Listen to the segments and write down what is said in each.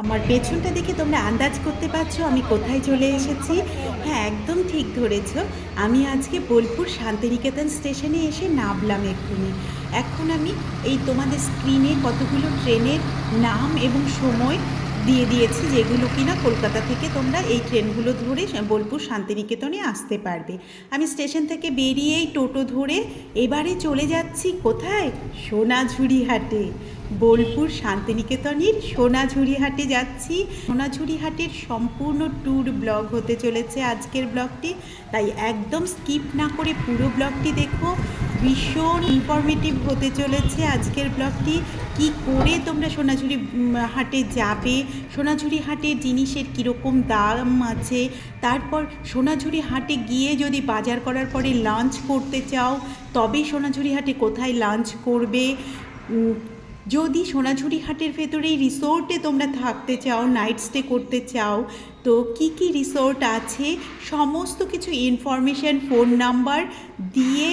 আমার পেছনটা দেখে তোমরা আন্দাজ করতে পারছো আমি কোথায় চলে এসেছি। হ্যাঁ, একদম ঠিক ধরেছ। আমি আজকে বোলপুর শান্তিনিকেতন স্টেশনে এসে নামলাম এক্ষুনি। এখন আমি এই তোমাদের স্ক্রিনে কতগুলো ট্রেনের নাম এবং সময় দিয়ে দিয়েছি, যেগুলো কিনা কলকাতা থেকে তোমরা এই ট্রেনগুলো ধরে বোলপুর শান্তিনিকেতনে আসতে পারবে। আমি স্টেশন থেকে বেরিয়েই টোটো ধরে এবারে চলে যাচ্ছি কোথায়? সোনাঝুরি হাটে। বোলপুর শান্তিনিকেতনের সোনাঝুরি হাটে যাচ্ছি। সোনাঝুরি হাটের সম্পূর্ণ ট্যুর ব্লগ হতে চলেছে আজকের ব্লগটি, তাই একদম স্কিপ না করে পুরো ব্লগটি দেখো। ভীষণ ইনফরমেটিভ হতে চলেছে আজকের ব্লগটি। কি করে তোমরা সোনাঝুরি হাটে যাবে, সোনাঝুরি হাটের জিনিসের কীরকম দাম আছে, তারপর সোনাঝুরি হাটে গিয়ে যদি বাজার করার পরে লাঞ্চ করতে চাও তবে সোনাঝুরি হাটে কোথায় লাঞ্চ করবে, যদি সোনাঝুরি হাটের ভেতরেই রিসোর্টে তোমরা থাকতে চাও, নাইট স্টে করতে চাও, তো কি কি রিসোর্ট আছে সমস্ত কিছু ইনফরমেশান ফোন নাম্বার দিয়ে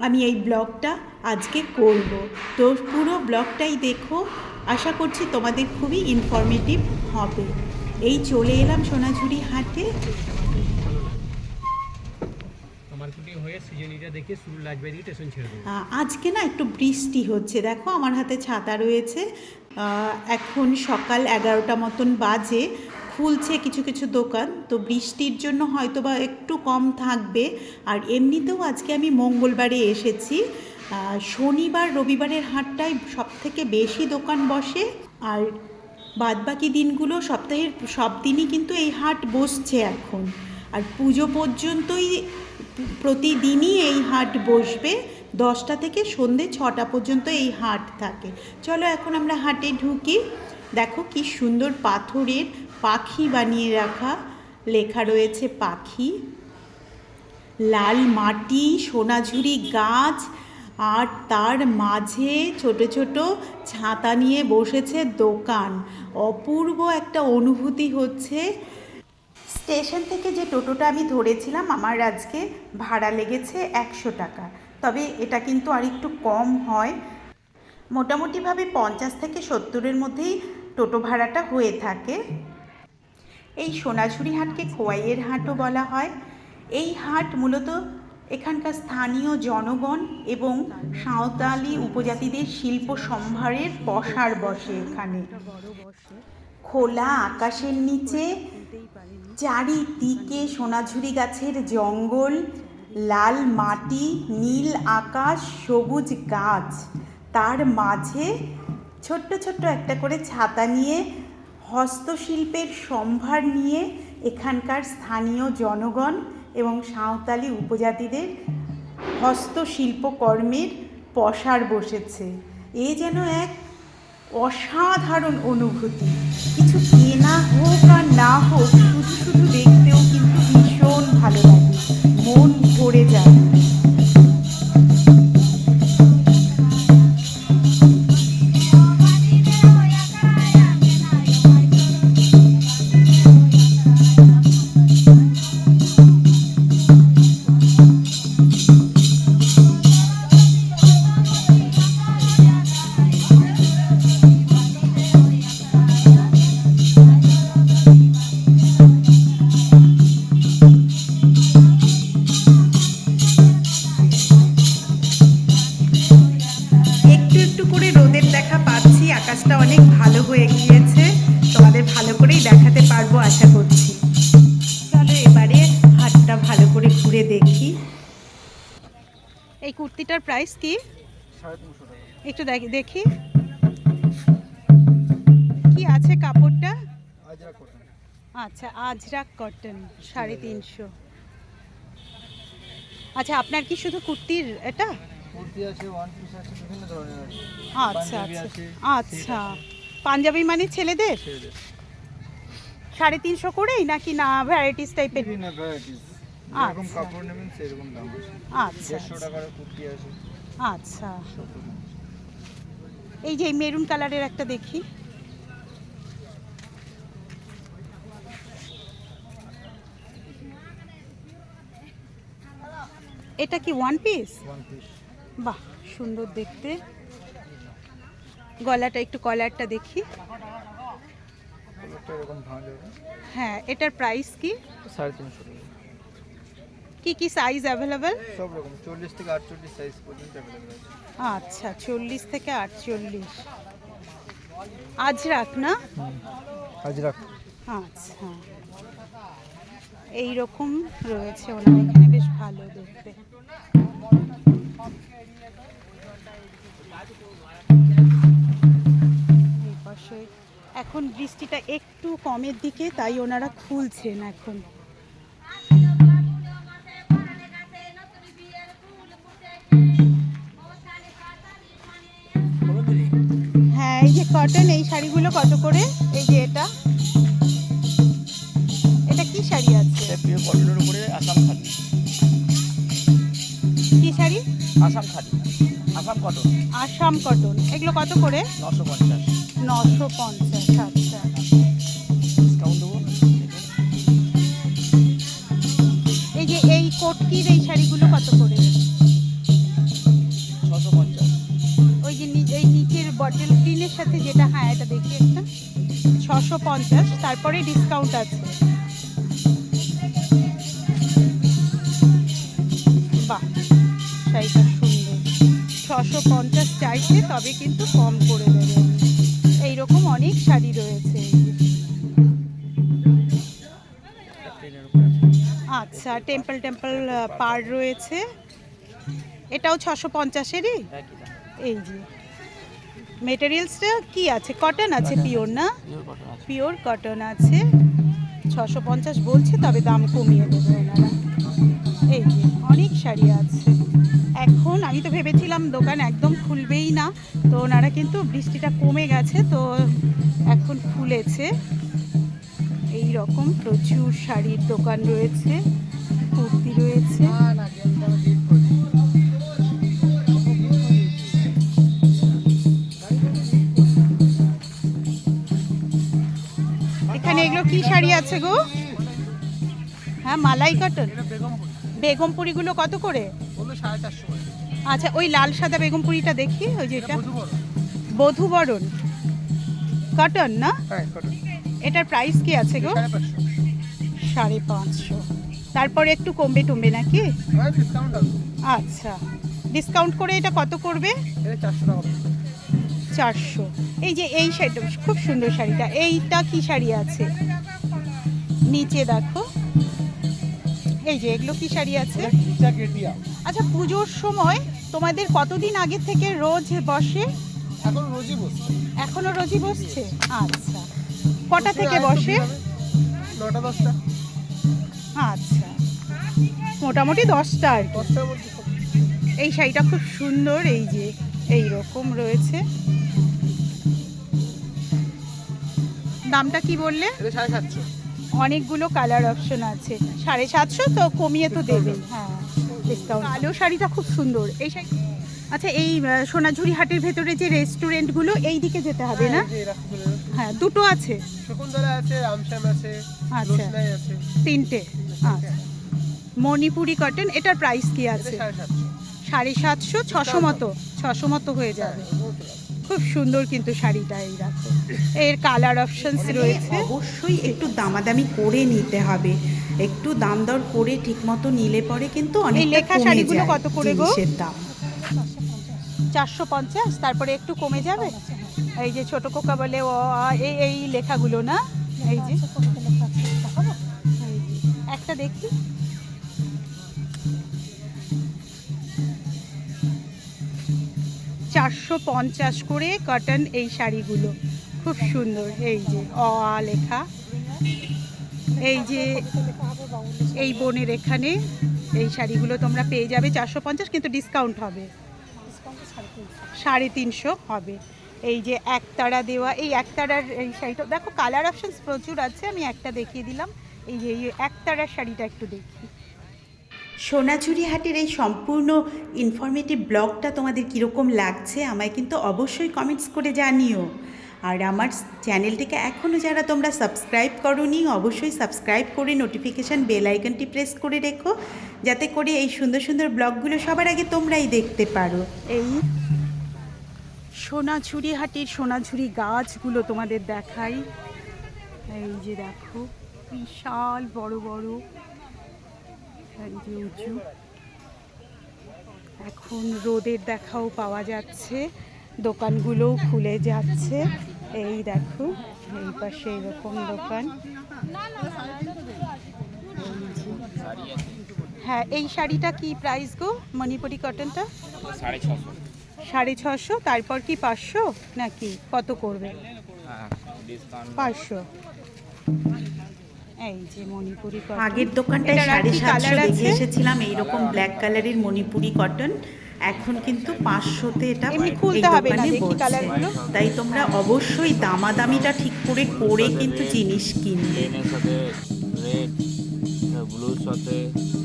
আমি এই ব্লগটা আজকে করব। তো পুরো ব্লগটাই দেখো, আশা করছি তোমাদের খুবই ইনফরমেটিভ হবে। এই চলে এলাম সোনাঝুরি হাটে। আজকে না একটু বৃষ্টি হচ্ছে, দেখো আমার হাতে ছাতা রয়েছে। এখন সকাল 11টা মতন বাজে, খুলছে কিছু কিছু দোকান, তো বৃষ্টির জন্য হয়তো বা একটু কম থাকবে। আর এমনিতেও আজকে আমি মঙ্গলবারে এসেছি, শনিবার রবিবারের হাটটায় সবথেকে বেশি দোকান বসে, আর বাদবাকি দিনগুলো সপ্তাহের সব দিনই কিন্তু এই হাট বসছে এখন। আর পুজো পর্যন্তই প্রতিদিনই এই হাট বসবে, 10টা থেকে সন্ধে 6টা পর্যন্ত এই হাট থাকে। চলো এখন আমরা হাটে ঢুকি। দেখো কি সুন্দর পাথরের পাখি বানিয়ে রাখা, লেখা রয়েছে পাখি। লাল মাটি, সোনাঝুরি গাছ, আর তার মাঝে ছোট ছোট ছাতা নিয়ে বসেছে দোকান। অপূর্ব একটা অনুভূতি হচ্ছে। স্টেশন থেকে যে টোটোটা আমি ধরেছিলাম আমার আজকে ভাড়া লেগেছে 100 টাকা, তবে এটা কিন্তু আর একটু কম হয়। মোটামুটিভাবে 50 থেকে 70-এর মধ্যেই টোটো ভাড়াটা হয়ে থাকে। এই সোনাঝুরি হাটকে খোয়াইয়ের হাটও বলা হয়। এই হাট মূলত এখানকার স্থানীয় জনগণ এবং সাঁওতালি উপজাতিদের শিল্প সম্ভারের পসার বসে এখানে। খোলা আকাশের নিচে চারিদিকে সোনাঝুরি গাছের জঙ্গল, লাল মাটি, নীল আকাশ, সবুজ গাছ, তার মাঝে ছোট্ট ছোট্ট একটা করে ছাতা নিয়ে হস্তশিল্পের সম্ভার নিয়ে এখানকার স্থানীয় জনগণ এবং সাঁওতালি উপজাতিদের হস্তশিল্পকর্মের পসার বসেছে। এ যেন এক অসাধারণ অনুভূতি। কিছু কেনা হোক আর না হোক, শুধু শুধু দেখতেও কিন্তু ভীষণ ভালো লাগে, মন ভরে যায়। আকাশটা অনেক ভালো হয়ে গিয়েছে, তোমাদের ভালো করেই দেখাতে পারবো আশা করছি। চলো এবারে হাটটা ভালো করে ঘুরে দেখি। এই কুর্তিটার প্রাইস কি? 350 টাকা। একটু দেখি কি আছে কাপড়টা। আজরাক কটন। আচ্ছা, আজরাক কটন, 350। আচ্ছা, আপনার কি শুধু কুর্তির এটা? কুর্তি আছে, ওয়ান পিস আছে, বিভিন্ন ধরনের আছে। আচ্ছা আচ্ছা আচ্ছা, পাঞ্জাবি মানে ছেলেদের 350 করেই নাকি না ভ্যারাইটিস টাইপের? বিভিন্ন ভ্যারাইটিস, যেরকম কাপড় নেবেন সেরকম দাম আছে। আচ্ছা, 150 টাকার কুর্তি আছে। আচ্ছা, এই যে মেরুন কালারের একটা দেখি, এটা কি ওয়ান পিস? বাহ, সুন্দর দেখতে। গলাটা একটু, কলারটা দেখি। একটা এরকম ভাঁজ হবে। হ্যাঁ, এটার প্রাইস কি? 350 টাকা। কি সাইজ অ্যাভেলেবেল? সব রকম 40 থেকে 48 সাইজ পর্যন্ত অ্যাভেলেবল আছে। আচ্ছা, 40 থেকে 48। আজরাক না? আজরাক। আচ্ছা, এইরকম রয়েছে ওনার এখানে, বেশ ভালো দেখতে। এই পাশে এখন বৃষ্টিটা একটু কমের দিকে, তাই ওনারা খুলছেন এখন। হ্যাঁ, এই যে কটন, এই শাড়িগুলো কত করে? এই যে এটা কি শাড়ি আছে? এটা পিওর কটনের উপরে আসাম খাদি। কি শাড়ি? আসাম খাদি, আসাম কটন। আসাম কটন। এগুলো কত করে? 950। 950। আচ্ছা, ডিসকাউন্ট দেবো। এই যে এই কোটকির এই শাড়িগুলো কত করে? 650। ওই যে এই নিচের বটল গ্রিনের সাথে যেটা, হ্যাঁ এটা দেখি একটা, 650। তারপরে ডিসকাউন্ট আছে। বাহ, শাড়িটা সুন্দর। 650 চাইছে, তবে কিন্তু কম করে দেবে। এইরকম অনেক শাড়ি রয়েছে। আচ্ছা, টেম্পল পার রয়েছে, এটাও 650-এরই। এই যে মেটেরিয়ালসটা কি আছে? কটন আছে, পিওর না? পিওর কটন আছে। 650 বলছে, তবে দাম কমিয়ে দেবে ওনারা। এই যে অনেক শাড়ি আছে। এখন আমি তো ভেবেছিলাম দোকান একদম খুলবেই না, তো ওনারা কিন্তু বৃষ্টিটা কমে গেছে, তো এখন খুলেছে। এই রকম প্রচুর শাড়ির দোকান রয়েছে, কুর্তি রয়েছে। এখানে এগুলো কি শাড়ি আছে গো? হ্যাঁ, মালাই কটন। বেগমপুরিগুলো কত করে? 450। আচ্ছা, ওই লাল সাদা বেগমপুরিটা দেখি, ওই যে এটা বধূবরণ কটন না? হ্যাঁ, কটন। এটার প্রাইস কি আছে গো? 550। তারপরে একটু কমবে টমবে নাকি? হ্যাঁ, ডিসকাউন্ট আছে। আচ্ছা, ডিসকাউন্ট করে এটা কত করবে? এটা 400 টাকা। 400। এই যে এই শাড়িটা খুব সুন্দর, শাড়িটা এইটা কি শাড়ি আছে নিচে দেখো? এই যে এগুলো কি শাড়ি আছে? আচ্ছা, পুজোর সময় তোমাদের কতদিন আগে থেকে রোজ বসে? এখন রোজই বসছে। এখনো রোজই বসছে? আচ্ছা, কটা থেকে বসে? 9টা 10টা। আচ্ছা, মোটামুটি 10টা আর কি। 10টার মধ্যে সব। এই শাড়িটা খুব সুন্দর, এই যে এই রকম রয়েছে। দামটা কি বললে? এটা 750। অনেকগুলো কালার অপশন আছে। 750 তো কমিয়ে তো দেবে। হ্যাঁ, ডিসকাউন্ট। কালো শাড়িটা খুব সুন্দর। এই শাড়ি, আচ্ছা, এই সোনাঝুরি হাটের ভেতরে যে রেস্টুরেন্টগুলো, এই দিকে যেতে হবে না? হ্যাঁ, দুটো আছে। শকুন্তলা আছে, রামশ্যাম আছে, আচ্ছা, লোচনাই আছে। 3টে। আচ্ছা, মণিপুরি কটন, এটার প্রাইস কি আছে? 750। 600 মতো, 600 মতো হয়ে যাবে। খুব সুন্দর কিন্তু শাড়িটা। এই দেখো, এর কালার অপশনস রয়েছে। অবশ্যই একটু দামাদামি করে নিতে হবে, একটু দাম দর করে ঠিকমতো নিলে পরে কিন্তু অনেক লেখা শাড়িগুলো কত করে গো? জিনিসের দাম 450। তারপরে একটু কমে যাবে। এই যে ছোট কোকা বলে ও এই লেখাগুলো না? এই যে একটা দেখি। $450 করে কটন এই শাড়িগুলো, খুব সুন্দর। এই যে লেখা, এই যে এই বোনের এখানে এই শাড়িগুলো তোমরা পেয়ে যাবে 450, কিন্তু ডিসকাউন্ট হবে, 350 হবে। এই যে একতারা দেওয়া, এই একতারার এই শাড়িটা দেখো, কালার অপশনস প্রচুর আছে। আমি একটা দেখিয়ে দিলাম। এই যে এই একতারার শাড়িটা একটু দেখি। সোনাঝুরি হাটের এই সম্পূর্ণ ইনফরমেটিভ ব্লগটা তোমাদের কীরকম লাগছে আমায় কিন্তু অবশ্যই কমেন্টস করে জানিও। আর আমার চ্যানেলটিকে এখনও যারা তোমরা সাবস্ক্রাইব করোনি, অবশ্যই সাবস্ক্রাইব করে নোটিফিকেশান বেল আইকনটি প্রেস করে রেখো, যাতে করে এই সুন্দর সুন্দর ব্লগগুলো সবার আগে তোমরাই দেখতে পারো। এই সোনাঝুরি হাটের সোনাঝুরি গাছগুলো তোমাদের দেখাই। এই যে দেখো বিশাল বড় বড়, এই যে উঁচু। এখন রোদের দেখাও পাওয়া যাচ্ছে, দোকানগুলোও খুলে যাচ্ছে। এই দেখো এই পাশে এরকম দোকান। হ্যাঁ, এই শাড়িটা কি প্রাইস গো, মণিপুরি কটনটা? 650। তারপর কি 500 নাকি কত করবে? 500। এই যে মণিপুরি কটন। আগের দোকানটায় এটার আর কি 750 কালার দেখে আছে? এসেছিলাম এইরকম ব্ল্যাক কালারের মণিপুরি কটন। এখন কিন্তু 500-তে এটা এমনি এই খুলতে হবে না, দোকানে দেখি বলছে। কালারগুলো। তাই তোমরা অবশ্যই দামাদামিটা ঠিক করে করে কিন্তু জিনিস কিনবে। প্লেনের সাথে রেড, ব্লুর সাথে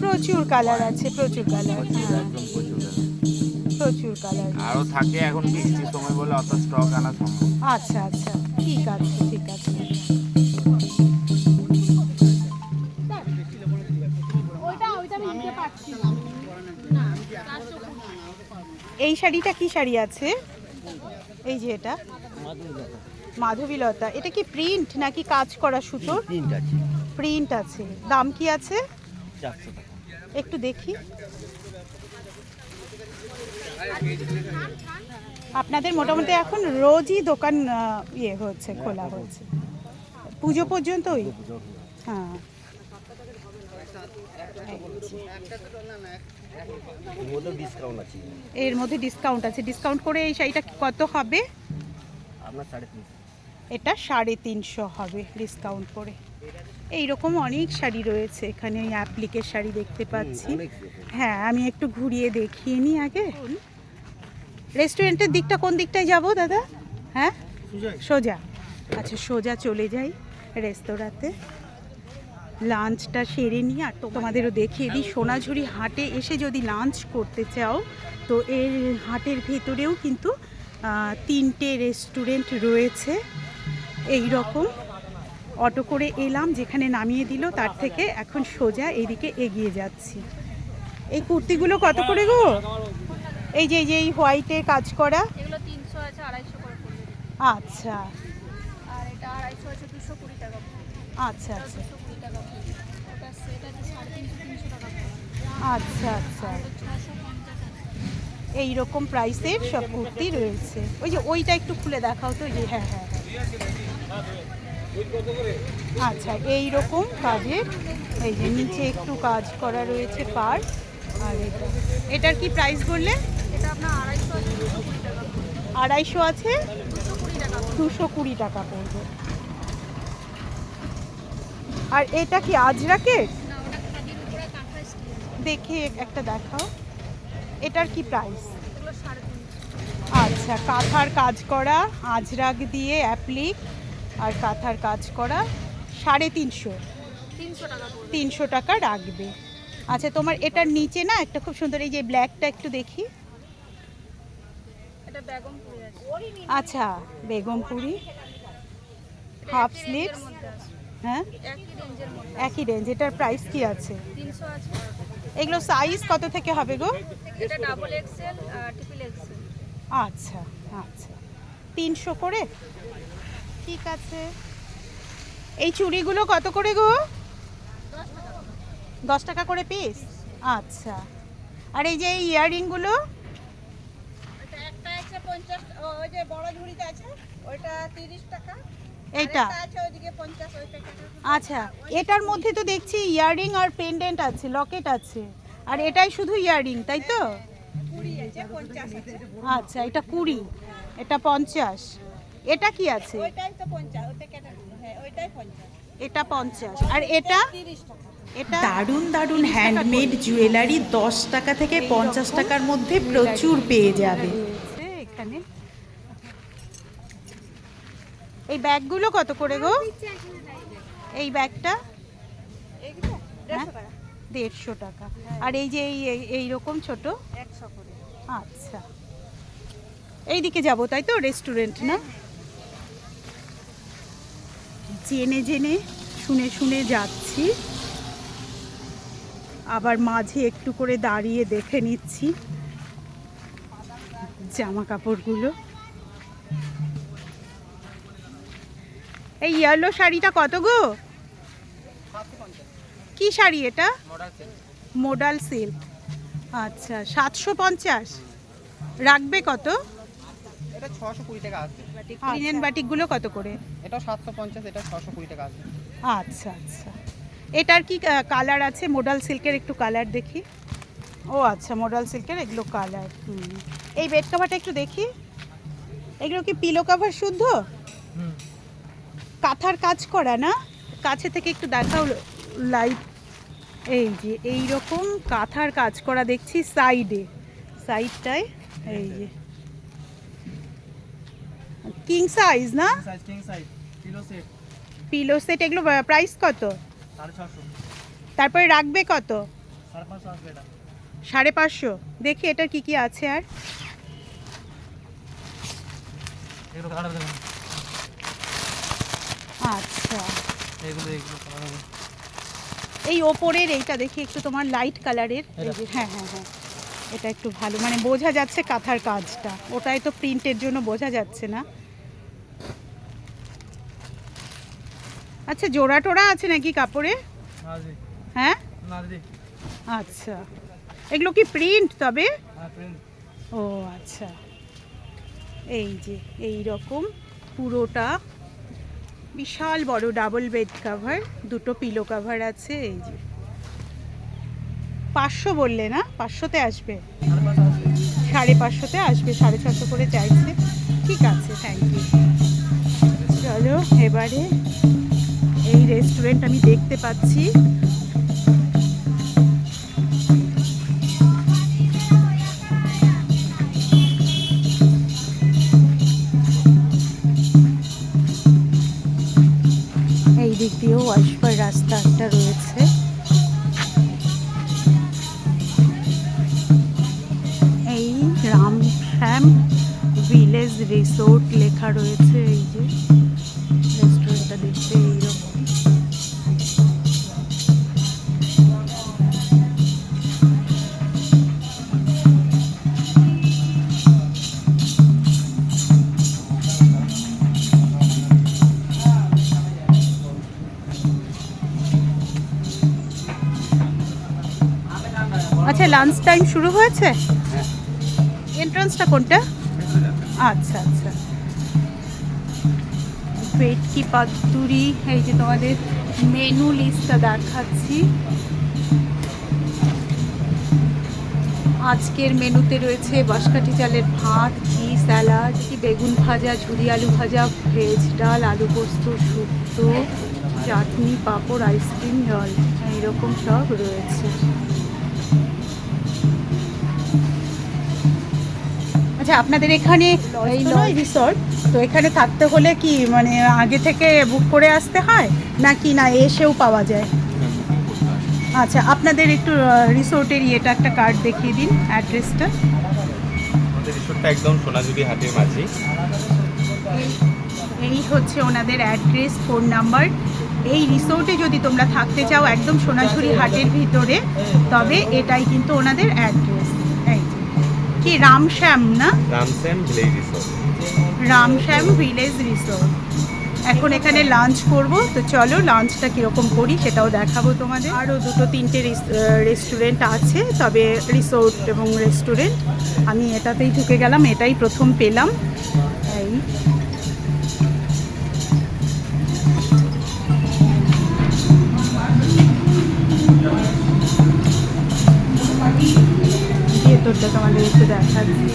প্রচুর কালার আছে, প্রচুর কালার, একদম প্রচুর কালার। প্রচুর কালার। আরও থাকে, এখন বৃষ্টির সময় বলে অত স্টক আনা সম্ভব। আচ্ছা আচ্ছা, ঠিক আছে ঠিক আছে। এই শাড়িটা কি শাড়ি আছে? এই যে এটা মাধবীলতা। এটা কি প্রিন্ট নাকি কাজ করা সুতোর? প্রিন্ট আছে। দাম কি আছে? 400 টাকা। একটু দেখি। আপনাদের মোটামুটি এখন রোজই দোকান ইয়ে হচ্ছে, খোলা হচ্ছে পুজো পর্যন্তই? হ্যাঁ। এর মধ্যে ডিসকাউন্ট আছে। ডিসকাউন্ট করে এই শাড়িটা কত হবে? এটা 350 হবে ডিসকাউন্ট করে। এইরকম অনেক শাড়ি রয়েছে এখানে। অ্যাপ্লিকের শাড়ি দেখতে পাচ্ছি। হ্যাঁ, আমি একটু ঘুরিয়ে দেখিয়ে নিই আগে। রেস্টুরেন্টের দিকটা কোন দিকটায় যাব দাদা? হ্যাঁ, সোজা। আচ্ছা, সোজা চলে যাই রেস্তোরাঁতে। লাঞ্চটা সেরে নিই। আর তোমাদেরও দেখিয়ে দিই, সোনাঝুরি হাটে এসে যদি লাঞ্চ করতে চাও তো এর হাটের ভেতরেও কিন্তু 3টে রেস্টুরেন্ট রয়েছে। এই রকম অটো করে এলাম, যেখানে নামিয়ে দিল তার থেকে এখন সোজা এইদিকে এগিয়ে যাচ্ছি। এই কুর্তিগুলো কত করে গো? এই যে এই হোয়াইটে কাজ করা, এগুলো 300 আছে, 250 করে পড়বে। আচ্ছা আর এটা 250 আছে, 220 টাকা পড়বে। আচ্ছা আচ্ছা 220 টাকা পড়বে। ওটা সেট আছে 350, 300 টাকা পড়বে। আচ্ছা আচ্ছা। 650 আছে। এই রকম প্রাইসের সব কুর্তি রয়েছে। ওই যে ওইটা একটু খুলে দেখাও তো। যে হ্যাঁ হ্যাঁ হ্যাঁ, আচ্ছা এই রকম কাজের। এই যে নিচে একটু কাজ করা রয়েছে পার। আর এটার কি প্রাইস বললে? এটা আপনার 250 আছে, 220 টাকা পড়বে। 250 আছে, 220 টাকা পড়বে। 220 টাকা পড়বে। আর এটা কি আজরাকের? না, ওটা খাদির উপরে কাঁথা স্টিচ। দেখে একটা দেখাও। এটার কি প্রাইস? এগুলো 350। আচ্ছা, কাঁথার কাজ করা, আজরাক দিয়ে অ্যাপ্লিক আর কাঁথার কাজ করা 350। 300 টাকা পড়বে। 300 টাকা রাখবে। আচ্ছা, তোমার এটার নিচে না একটা খুব সুন্দর, এই যে ব্ল্যাকটা একটু দেখি। এটা বেগমপুরি আছে। আচ্ছা, বেগমপুরি এটা হাফ একই স্লিভস। রেঞ্জের মধ্যে আছে। হ্যাঁ, একই রেঞ্জের মধ্যে। একই রেঞ্জ। এটার প্রাইস কি আছে? 300 আছে। এগুলো সাইজ কত থেকে হবে গো? এটা ডাবল এক্সেল, ট্রিপল এক্সেল। আচ্ছা আচ্ছা, 300 করে, ঠিক আছে। এই চুড়িগুলো কত করে গো? 10 টাকা করে পিস। আচ্ছা, আর এই যে ইয়াররিংগুলো? এটা একটা আছে 50, ওই যে বড় ঝুড়িতে আছে ওইটা 30 টাকা। এটা আরেকটা আছে ওইদিকে 50, ওই প্যাকেটে। আচ্ছা, এটার মধ্যে তো দেখছি ইয়াররিং আর পেন্ডেন্ট আছে, লকেট আছে। আর এটাই শুধু ইয়াররিং, তাই তো? 20 আছে, 50 আছে। আচ্ছা, এটা 20, এটা 50। এটা কি আছে? ওইটাই তো 50, ওই প্যাকেটে। হ্যাঁ, ওইটাই 50। এটা 50। আর এটা? 30 টাকা। এটা দারুণ দারুণ হ্যান্ডমেড জুয়েলারি 10 টাকা থেকে 50 টাকার মধ্যে প্রচুর পেয়ে যাবে। রয়েছে এখানে। এই ব্যাগগুলো কত করে গো? এই ব্যাগটা এইগুলো হ্যাঁ? 150 টাকা। 150 টাকা। আর এই যে এই রকম ছোট? 100 করে। আচ্ছা, এইদিকে যাব তাই তো, রেস্টুরেন্ট না? জেনে জেনে শুনে শুনে যাচ্ছি, আবার মাঝে একটু করে দাঁড়িয়ে দেখে নিচ্ছি জামা কাপড়গুলো। এই ইয়েলো শাড়িটা কত গো? কি শাড়ি এটা? Modal silk. আচ্ছা 750। রাখবে কত? এটা 620 টাকা আসবে। লিনেন বাটিকগুলো কত করে? এটা 750, এটা 620 টাকা আসবে। আচ্ছা আচ্ছা। এটার কি কালার আছে? মোডাল সিল্কের একটু কালার দেখি। ও আচ্ছা, মোডাল সিল্কের এগুলো কালার। এই বেড কভারটা একটু দেখি। এগুলো কি পিলো কভার শুদ্ধ? কাঁথার কাজ করা না? কাছে থেকে একটু দেখাও লাইট। এই যে এই রকম কাঁথার কাজ করা দেখছি সাইডটায়। এই যে কিং সাইজ না? King size pillow set pillow set. এগুলো প্রাইস কত? 650। তারপরে রাখবে কত? 550 আসবে এটা। 550। দেখি এটা কি কি আছে আর। এগুলো কালার দেখুন। আচ্ছা, এগুলো কালার হবে। এই ওপরের এইটা দেখি একটু, তোমার লাইট কালারের। এই যে হ্যাঁ হ্যাঁ হ্যাঁ, এটা একটু ভালো, মানে বোঝা যাচ্ছে কাঁথার কাজটা। ওটাই তো প্রিন্টের জন্য বোঝা যাচ্ছে না। আচ্ছা, জোড়া টোড়া আছে নাকি কাপড়ে? না জি। হ্যাঁ না জি। আচ্ছা, এগুলো কি প্রিন্ট তবে? হ্যাঁ প্রিন্ট। ও আচ্ছা, এই যে এই রকম পুরোটা বিশাল বড় ডাবল বেড কভার, দুটো পিলো কভার আছে। এই যে 500 বললে না? 500-তে আসবে? 550-তে আসবে, 650 করে চাইছে। ঠিক আছে, থ্যাংক ইউ। চলো এবারে এই রেস্টুরেন্ট আমি দেখতে পাচ্ছি। এই দিক দিয়েও আসবার রাস্তা একটা রয়েছে। এই রামশ্যাম ভিলেজ রিসোর্ট লেখা রয়েছে। এই যে রেস্টুরেন্টটা দেখতে এইরকম। আচ্ছা, লাঞ্চ টাইম শুরু হয়েছে? এন্ট্রান্সটা কোনটা? আচ্ছা আচ্ছা। ভেটকি পাতুরি। এই যে তোমাদের মেনু লিস্টটা দেখাচ্ছি। আজকের মেনুতে রয়েছে বাঁশকাঠি চালের ভাত, ঘি, স্যালাড, বেগুন ভাজা, ঝুরি আলু ভাজা, ভেজ ডাল, আলু পোস্ত, শুক্তো, চাটনি, পাঁপড়, আইসক্রিম, জল, এইরকম সব রয়েছে। আচ্ছা, আপনাদের এখানে এই লজ রিসর্ট, তো এখানে থাকতে হলে কি মানে আগে থেকে বুক করে আসতে হয় নাকি না এসেও পাওয়া যায়? আচ্ছা, আপনাদের একটু রিসোর্টের ইয়েটা একটা কার্ড দেখিয়ে দিন, অ্যাড্রেসটা। আমাদের রিসোর্টটা একদম সোনাঝুরি হাটের মাঝে। এই হচ্ছে ওনাদের অ্যাড্রেস, ফোন নাম্বার। এই রিসোর্টে যদি তোমরা থাকতে চাও একদম সোনাঝুরি হাটের ভিতরে, তবে এটাই কিন্তু ওনাদের অ্যাড্রেস। এই যে কি রামশ্যাম না? Ramshyam village resort. Ramshyam village resort. এখন এখানে লাঞ্চ করব, তো চলো লাঞ্চটা কীরকম করি সেটাও দেখাবো তোমাদের। আরও 2-3টে রেস্টুরেন্ট আছে, তবে রিসোর্ট এবং রেস্টুরেন্ট আমি এটাতেই ঢুকে গেলাম, এটাই প্রথম পেলাম। এই ভেতরটা তোমাদের একটু দেখাচ্ছি।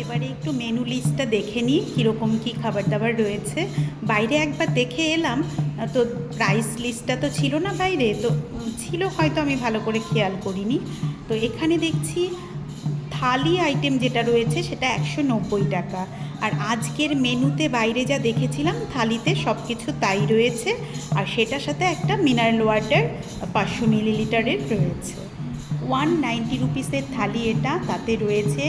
এবারে একটু মেনু লিস্টটা দেখে নিই কীরকম কী খাবার দাবার রয়েছে। বাইরে একবার দেখে এলাম, তো প্রাইস লিস্টটা তো ছিল না বাইরে, তো ছিল হয়তো আমি ভালো করে খেয়াল করিনি। তো এখানে দেখছি থালি আইটেম যেটা রয়েছে সেটা 190 টাকা। আর আজকের মেনুতে বাইরে যা দেখেছিলাম থালিতে সব কিছু তাই রয়েছে, আর সেটার সাথে একটা মিনারেল ওয়াটার 500 মিলিলিটারের রয়েছে। তো 190 রুপিসের থালি এটা। তাতে রয়েছে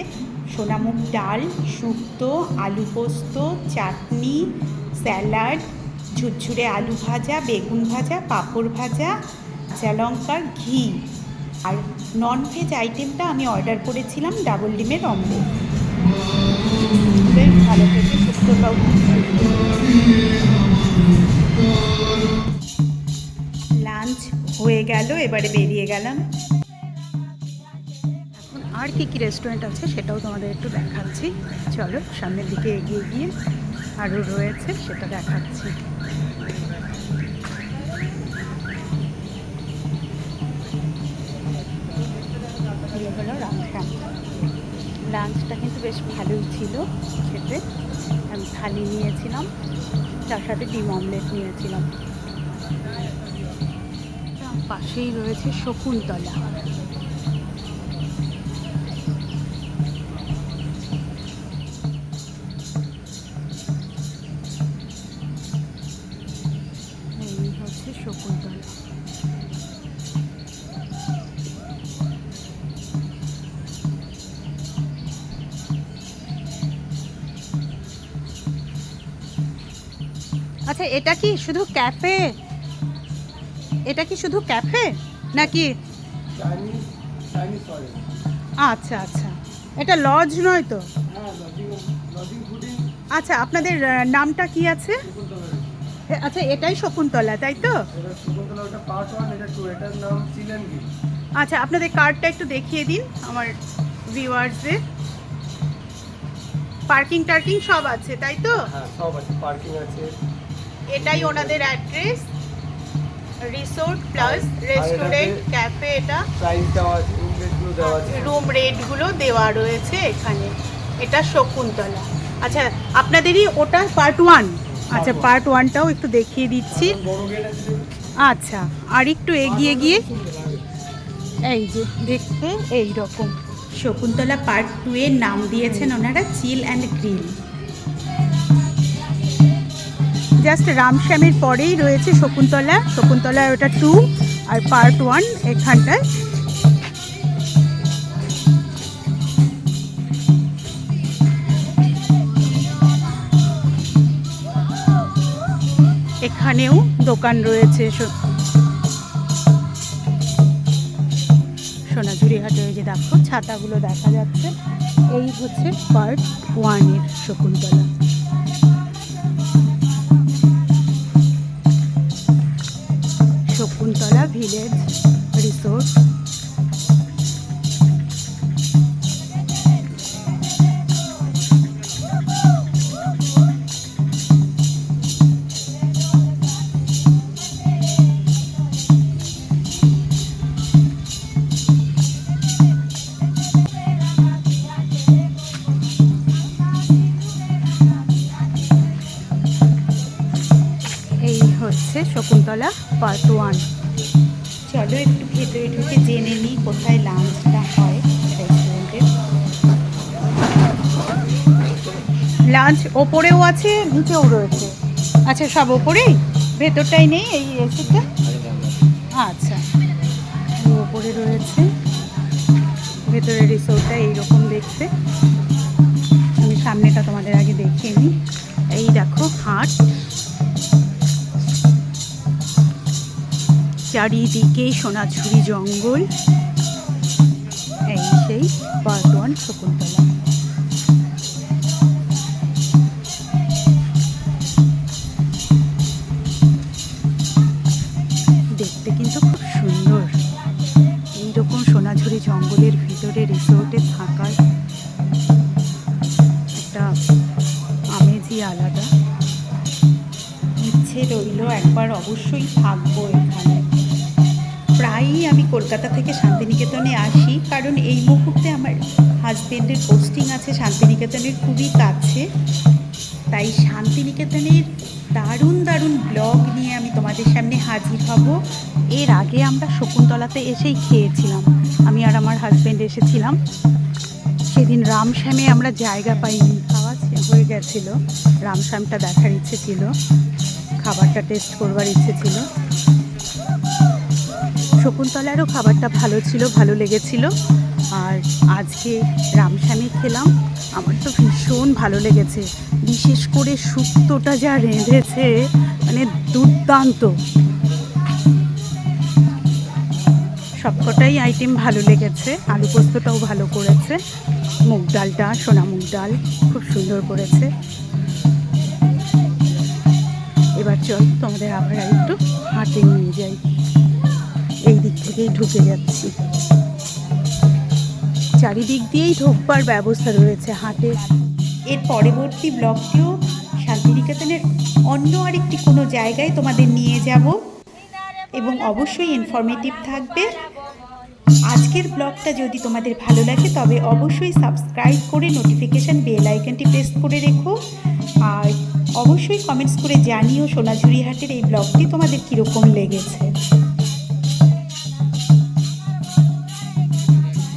সোনামুগ ডাল, শুক্তো, আলু পোস্ত, চাটনি, স্যালাড, ঝুরঝুরে আলু ভাজা, বেগুন ভাজা, পাঁপড় ভাজা, কাঁচা লঙ্কা, ঘি। আর নন ভেজ আইটেমটা আমি অর্ডার করেছিলাম ডাবল ডিমের অমলেট। বেশ ভালো খেতে, শুক্তোটাও লাঞ্চ হয়ে গেল, এবারে বেরিয়ে গেলাম। এখন আর কি কি রেস্টুরেন্ট আছে সেটাও তোমাদের একটু দেখাচ্ছি। চলো সামনের দিকে এগিয়ে গিয়ে আরও রয়েছে সেটা দেখাচ্ছি। এই হলো রামশ্যাম। লাঞ্চটা কিন্তু বেশ ভালোই ছিল খেতে। আমি থালি নিয়েছিলাম, তার সাথে ডিম অমলেট নিয়েছিলাম। পাশেই রয়েছে শকুন্তলা। এই হচ্ছে শকুন্তলা। আচ্ছা, এটা কি শুধু ক্যাফে? এটা কি শুধু ক্যাফে নাকি? আচ্ছা আচ্ছা, এটা লজ নয় তো? আচ্ছা, আপনাদের নামটা কি আছে? আচ্ছা, এটাই শকুন্তলা তাই তো? আচ্ছা, আপনাদের কার্ডটা একটু দেখিয়ে দিন আমার ভিউয়ার্সদের। পার্কিং টার্কিং সব আছে তাই তো? হ্যাঁ, সব আছে, পার্কিং আছে। এটাই ওনাদের address, resort plus restaurant cafe. এটা প্রাইস দেওয়া আছে, রুম রেটগুলো দেওয়া আছে। রুম রেটগুলো দেওয়া রয়েছে এখানে। এটা শকুন্তলা। আচ্ছা, আপনাদেরই ওটা পার্ট 1? আচ্ছা, পার্ট 1টাও একটু দেখিয়ে দিচ্ছি। বড় গেট আছে। আচ্ছা, আর একটু এগিয়ে গিয়ে এই যে দেখতে এই রকম শকুন্তলা পার্ট 2 এর নাম দিয়েছেন ওনারা চিল অ্যান্ড গ্রিল। জাস্ট রামশ্যামের পরেই রয়েছে শকুন্তলা। শকুন্তলা ওটা 2 আর পার্ট 1 এখানটায়। এখানেও দোকান রয়েছে। সোনাঝুরি হাটে ওই যে দেখো ছাতাগুলো দেখা যাচ্ছে। এই হচ্ছে পার্ট 1 এর শকুন্তলা। Shakuntala village resort. এই হচ্ছে শকুন্তলা পার্ট 1। চলো একটু ভেতরে ঢুকে জেনে নিই কোথায় লাঞ্চটা হয় রেস্টুরেন্টে। লাঞ্চ ওপরেও আছে, নিচেও রয়েছে। আচ্ছা, সব ওপরেই, ভেতরটাই নেই এই রেস্টুরেন্টটা? আচ্ছা, ওপরে রয়েছে। ভেতরের রিসোর্টটা এইরকম দেখতে। আমি সামনেটা তোমাদের আগে দেখিয়ে নিই। এই দেখো হাট, চারিদিকে সোনাঝুরি জঙ্গল। এই সেই পার্ট 1 শকুন্তলা। দেখতে কিন্তু খুব সুন্দর। এইরকম সোনাঝুরি জঙ্গলের ভিতরে রিসোর্টে থাকার একটা আমেজই আলাদা। ইচ্ছে রইল একবার অবশ্যই থাকবো এখানে। প্রায়ই আমি কলকাতা থেকে শান্তিনিকেতনে আসি, কারণ এই মুহূর্তে আমার হাজবেন্ডের পোস্টিং আছে শান্তিনিকেতনের খুবই কাছে। তাই শান্তিনিকেতনের দারুণ দারুণ ব্লগ নিয়ে আমি তোমাদের সামনে হাজির হব। এর আগে আমরা শকুন্তলাতে এসেই খেয়েছিলাম, আমি আর আমার হাজবেন্ড এসেছিলাম। সেদিন রামশ্যামে আমরা জায়গা পাইনি, খাওয়া হয়ে গেছিলো। রামশ্যামটা দেখার ইচ্ছে ছিল, খাবারটা টেস্ট করবার ইচ্ছে ছিল। শকুন্তলারও খাবারটা ভালো ছিল, ভালো লেগেছিল। আর আজকে রামস্বামী খেলাম, আমার তো ভীষণ ভালো লেগেছে। বিশেষ করে শুক্তোটা যা রেঁধেছে, মানে দুর্দান্ত। সবকটাই আইটেম ভালো লেগেছে। আলু পোস্তটাও ভালো করেছে, মুগ ডালটা, সোনা মুগ ডাল খুব সুন্দর করেছে। এবার চল তোমাদের আবার একটু হাটে নিয়ে যাই। এই দিক থেকেই ঢুকে যাচ্ছি, চারিদিক দিয়েই ঢোকবার ব্যবস্থা রয়েছে হাটে। এর পরবর্তী ব্লগটিও শান্তিনিকেতনের অন্য আরেকটি কোনো জায়গায় তোমাদের নিয়ে যাব এবং অবশ্যই ইনফরমেটিভ থাকবে। আজকের ব্লগটা যদি তোমাদের ভালো লাগে তবে অবশ্যই সাবস্ক্রাইব করে নোটিফিকেশান বেল আইকনটি প্রেস করে রেখো। আর অবশ্যই কমেন্টস করে জানিও সোনাঝুরি হাটের এই ব্লগটি তোমাদের কীরকম লেগেছে।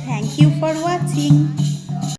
Thank you for watching.